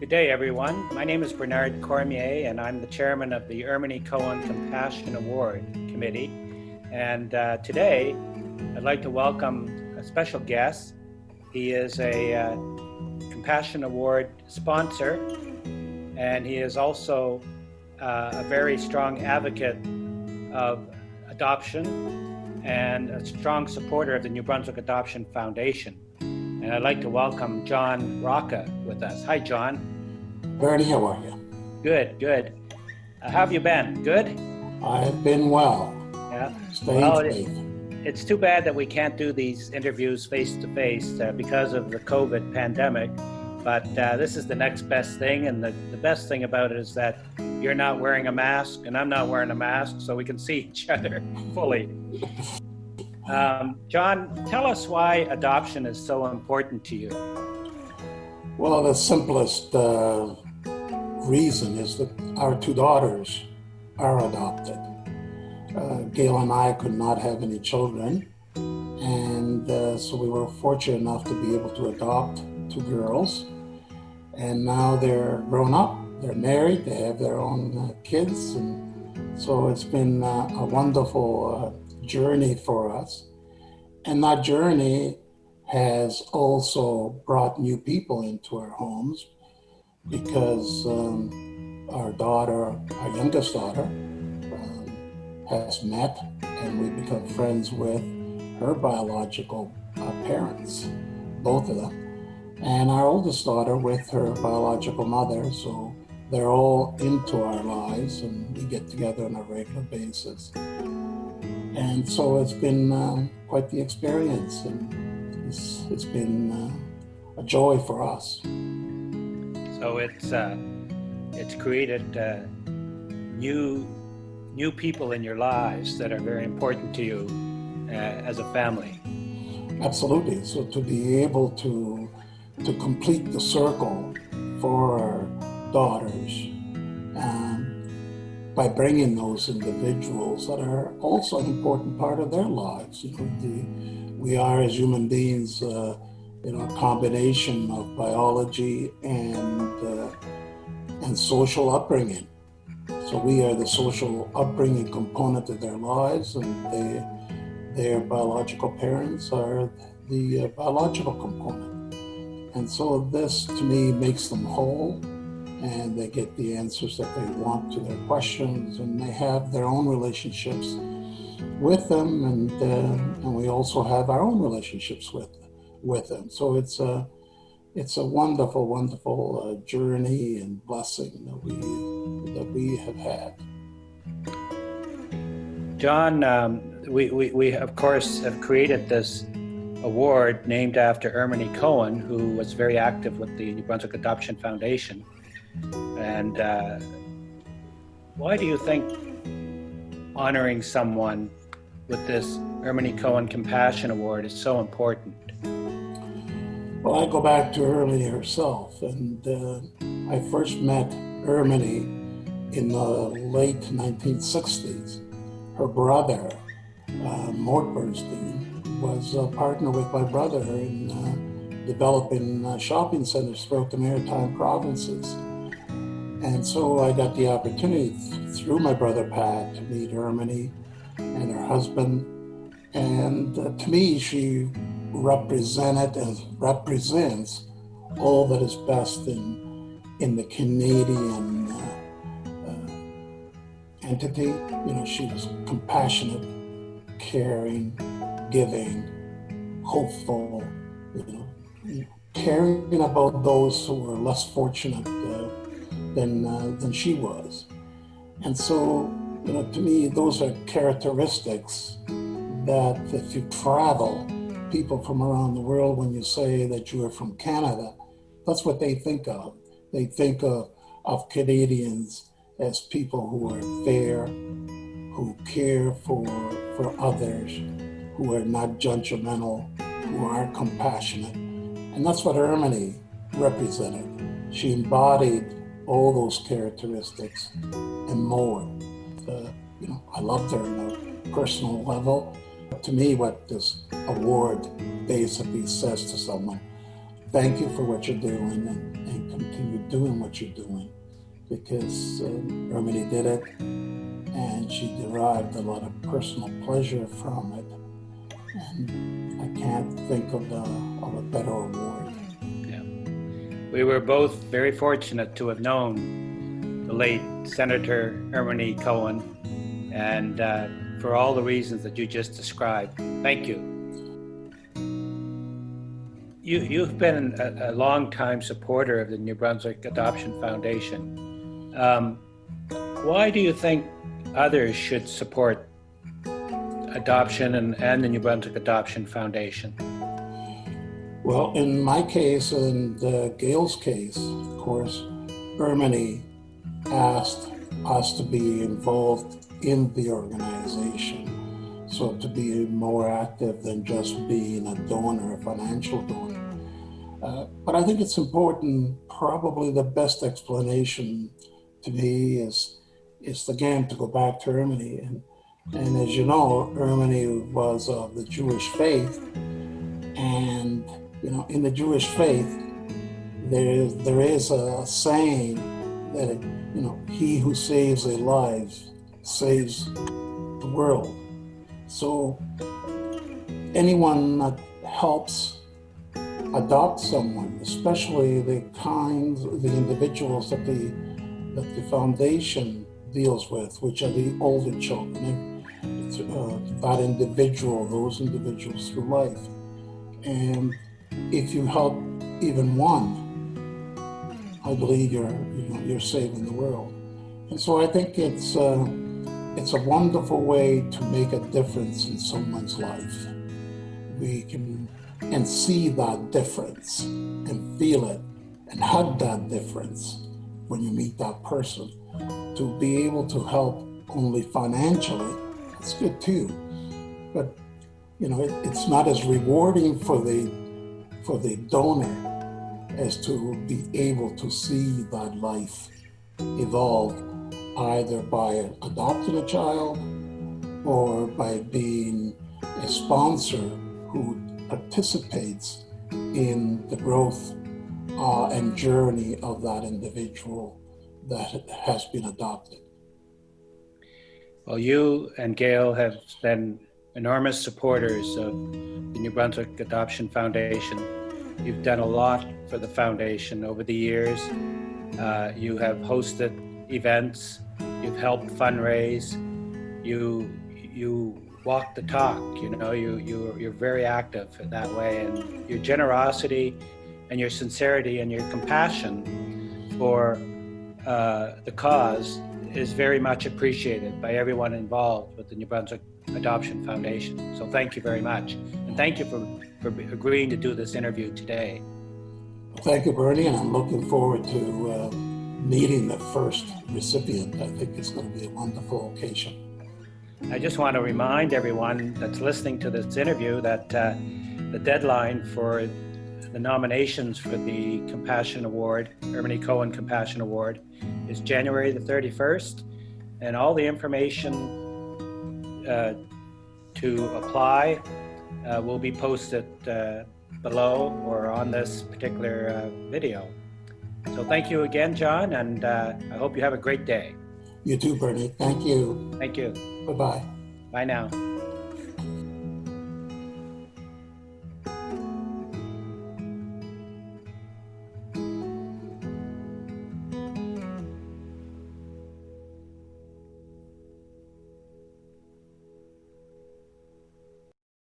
Good day, everyone. My name is Bernard Cormier, and I'm the chairman of the Erminie Cohen Compassion Award Committee. And today, I'd like to welcome a special guest. He is a Compassion Award sponsor, and he is also a very strong advocate of adoption and a strong supporter of the New Brunswick Adoption Foundation. And I'd like to welcome John Rocca with us. Hi, John. Bernie, how are you? Good. How have you been? Good? I've been well. Yeah. Staying safe. It's too bad that we can't do these interviews face-to-face because of the COVID pandemic, but this is the next best thing, and the best thing about it is that you're not wearing a mask, and I'm not wearing a mask, so we can see each other fully. John, tell us why adoption is so important to you. Well, the simplest reason is that our two daughters are adopted. Gail and I could not have any children, and so we were fortunate enough to be able to adopt two girls, and now they're grown up, they're married, they have their own kids, and so it's been a wonderful journey for us. And that journey has also brought new people into our homes because our youngest daughter, has met and we become friends with her biological parents, both of them, and our oldest daughter with her biological mother. So they're all into our lives and we get together on a regular basis. And so it's been quite the experience, and it's been a joy for us. So it's created new people in your lives that are very important to you as a family. Absolutely. So to be able to complete the circle for our daughters by bringing those individuals that are also an important part of their lives. We are, as human beings, a combination of biology and social upbringing. So we are the social upbringing component of their lives, and their biological parents are the biological component. And so this, to me, makes them whole, and they get the answers that they want to their questions, and they have their own relationships with them, and we also have our own relationships with them. So it's a wonderful journey and blessing that we have had. John, we of course have created this award named after Erminie Cohen, who was very active with the New Brunswick Adoption Foundation. And why do you think honoring someone with this Erminie Cohen Compassion Award is so important? Well, I go back to Erminie herself, and I first met Erminie in the late 1960s. Her brother, Mort Bernstein, was a partner with my brother in developing shopping centers throughout the Maritime provinces. And so I got the opportunity through my brother Pat to meet Erminie and her husband. And to me, she represented and represents all that is best in the Canadian entity. She was compassionate, caring, giving, hopeful, caring about those who were less fortunate than she was. And so, to me, those are characteristics that if you travel, people from around the world, when you say that you are from Canada, that's what they think of. They think of Canadians as people who are fair, who care for others, who are not judgmental, who are compassionate. And that's what Erminie represented. She embodied all those characteristics and more. I loved her on a personal level. To me, what this award basically says to someone, thank you for what you're doing and continue doing what you're doing, because Erminie did it and she derived a lot of personal pleasure from it. And I can't think of a better award. Yeah. We were both very fortunate to have known the late Senator Erminie Cohen, and for all the reasons that you just described. Thank you. You've been a long-time supporter of the New Brunswick Adoption Foundation. Why do you think others should support adoption and the New Brunswick Adoption Foundation? Well, in my case and Gail's case, of course, Erminie asked us to be involved in the organization. So to be more active than just being a donor, a financial donor. But I think it's important, probably the best explanation to me is again, to go back to Erminie. And as you know, Erminie was of the Jewish faith. And, you know, in the Jewish faith, there is a saying that, you know, he who saves a life saves the world. So anyone that helps adopt someone, especially the individuals that the foundation deals with, which are the older children, that individual, those individuals through life. And if you help even one, I believe you're saving the world. And so I think it's a wonderful way to make a difference in someone's life. We can and see that difference and feel it and hug that difference when you meet that person. To be able to help only financially, it's good too. But you know, it's not as rewarding for the donor as to be able to see that life evolve, either by adopting a child or by being a sponsor who participates in the growth and journey of that individual that has been adopted. Well, you and Gail have been enormous supporters of the New Brunswick Adoption Foundation. You've done a lot for the foundation over the years. You have hosted events, you've helped fundraise, you walk the talk, you know, you're very active in that way, and your generosity and your sincerity and your compassion for the cause is very much appreciated by everyone involved with the New Brunswick Adoption Foundation. So thank you very much. And thank you for agreeing to do this interview today. Thank you, Bernie, and I'm looking forward to meeting the first recipient. I think it's going to be a wonderful occasion. I just want to remind everyone that's listening to this interview that the deadline for the nominations for the Compassion Award, Erminie Cohen Compassion Award, is January the 31st, and all the information to apply will be posted below or on this particular video. So thank you again, John, and I hope you have a great day. You too, Bernie. Thank you. Thank you. Bye-bye. Bye now.